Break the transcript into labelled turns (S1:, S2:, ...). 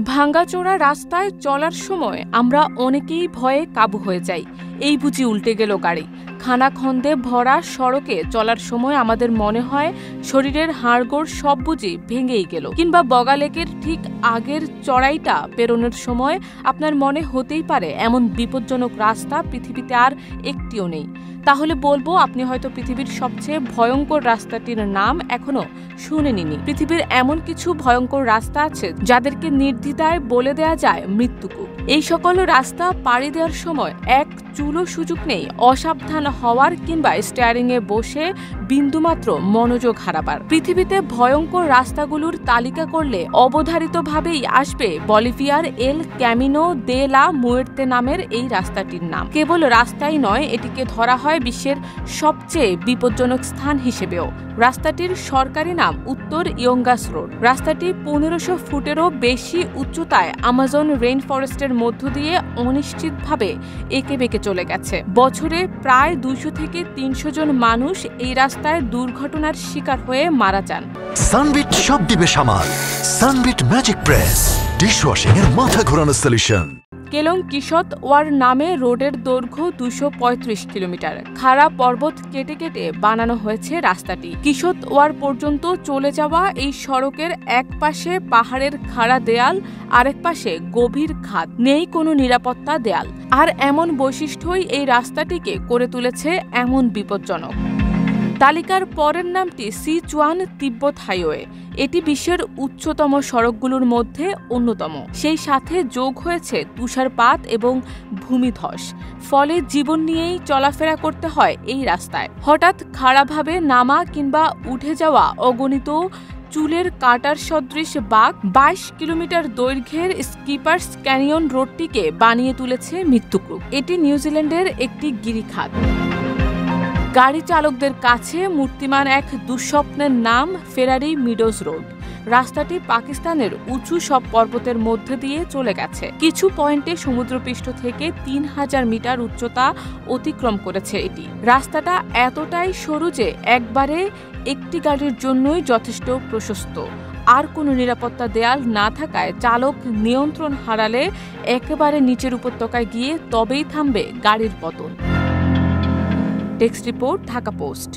S1: ভাঙ্গাচোরা রাস্তায় চলার সময় আমরা অনেকেই ভয়ে কাবু হয়ে যাই। এই বুঝি উল্টে গেল গাড়ি। খানাখন্দে ভরা সড়কে চলার সময় আমাদের মনে হয় শরীরের হাড়গোড় সব বুঝি ভেঙেই গেল। কিংবা বগালেকের ঠিক আগের চড়াইটা পেরোনোর সময় আপনার মনে হতেই পারে এমন বিপজ্জনক রাস্তা পৃথিবীতে আর একটিও নেই। তাহলে বলবো আপনি হয়তো পৃথিবীর সবচেয়ে ভয়ঙ্কর রাস্তাটির নাম এখনো শুনেননি। পৃথিবীর এমন কিছু ভয়ঙ্কর রাস্তা আছে যাদেরকে নির্দ্বিধায় বলে দেয়া যায় মৃত্যুকূপ। এই সকল রাস্তা পাড়ি দেওয়ার সময় এক চুলো সুযোগ নেই অসাবধান হওয়ার কিংবা স্টিয়ারিং এ বসে বিন্দুমাত্র মনোযোগ হারাবার। পৃথিবীতে ভয়ঙ্কর রাস্তাগুলোর তালিকা করলে অবধারিতভাবেই আসবে বলিভিয়ার এল ক্যামিনো দে লা মুয়ের্তে নামের এই রাস্তাটির নাম। কেবল রাস্তাই নয়, এটিকে ধরা হয় বিশ্বের সবচেয়ে বিপজ্জনক স্থান হিসেবেও। রাস্তাটির সরকারি নাম উত্তর ইয়ঙ্গাস রোড। রাস্তাটি 1500 ফুটেরও বেশি উচ্চতায় আমাজন রেইন ফরেস্টের মধ্য দিয়ে অনিশ্চিতভাবে এঁকে বেঁকে চলে গেছে। বছরে প্রায় 200 থেকে 300 জন মানুষ এই রাস্তায় দুর্ঘটনার শিকার হয়ে মারা যান।
S2: সানবিট সব দিবে সামাল। সানবিট ম্যাজিক প্রেস ডিশওয়াশিং এর মাথা ঘোরানো সলিউশন।
S1: কেলং কিশত ওয়ার নামে রোডের দৈর্ঘ্য 235 কিলোমিটার। খাড়া পর্বত কেটে কেটে বানানো হয়েছে রাস্তাটি। কিশত ওয়ার পর্যন্ত চলে যাওয়া এই সড়কের এক পাশে পাহাড়ের খাড়া দেয়াল, আরেক পাশে গভীর খাদ, নেই কোনো নিরাপত্তা দেয়াল। আর এমন বৈশিষ্ট্যই এই রাস্তাটিকে করে তুলেছে এমন বিপজ্জনক। তালিকার পরের নামটি সিচুয়ান তিব্বত হাইওয়ে। এটি বিশ্বের উচ্চতম সড়কগুলোর মধ্যে অন্যতম। সেই সাথে যোগ হয়েছে তুষারপাত এবং ভূমিধস। ফলে জীবন নিয়েই চলাফেরা করতে হয় এই রাস্তায়। হঠাৎ খাড়াভাবে নামা কিংবা উঠে যাওয়া অগণিত চুলের কাটার সদৃশ বাঁক 22 কিলোমিটার দৈর্ঘ্যের স্কিপার্স ক্যানিয়ন রোডটিকে বানিয়ে তুলেছে মৃত্যুকূপ। এটি নিউজিল্যান্ডের একটি গিরিখাত। গাড়ি চালকদের কাছে মূর্তিমান এক দুঃস্বপ্নের নাম ফেরারি মিডোজ রোড। রাস্তাটি পাকিস্তানের উঁচু সব পর্বতের মধ্যে দিয়ে চলে গেছে। কিছু পয়েন্টে সমুদ্রপৃষ্ঠ থেকে 3000 মিটার উচ্চতা অতিক্রম করেছে এটি। রাস্তাটা এতটাই সরু যে একবারে একটি গাড়ির জন্যই যথেষ্ট প্রশস্ত। আর কোনো নিরাপত্তা দেয়াল না থাকায় চালক নিয়ন্ত্রণ হারালে একেবারে নিচের উপত্যকায় গিয়ে তবেই থামবে গাড়ির পতন। Text report, Dhaka post.